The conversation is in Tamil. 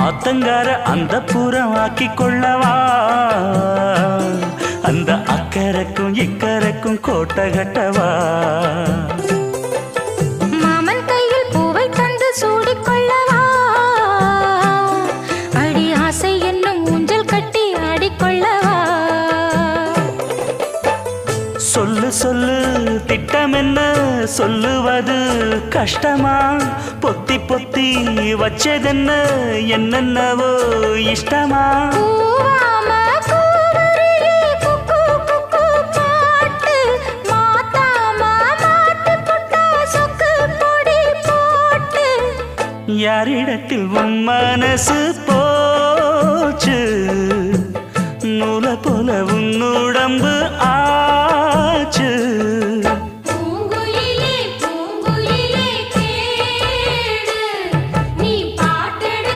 ஆத்தங்கார அந்த புறம் ஆக்கி கொள்ளவா அந்த அக்கறைக்கும் இக்கரைக்கும் கோட்டை கட்டவா மாமன் கையில் பூவை தந்து சூடிக்கொள்ளவா அடி ஆசை என்னும் ஊஞ்சல் கட்டி ஆடிக்கொள்ளவா சொல்லு சொல்லு திட்டம் என்ன சொல்லுவது கஷ்டமா பொத்தி பொத்தி வச்சதென்ன என்னென்னவோ இஷ்டமா யாரிடத்தில் உன் மனசு போச்சு நூலை போல உன் உடம்பு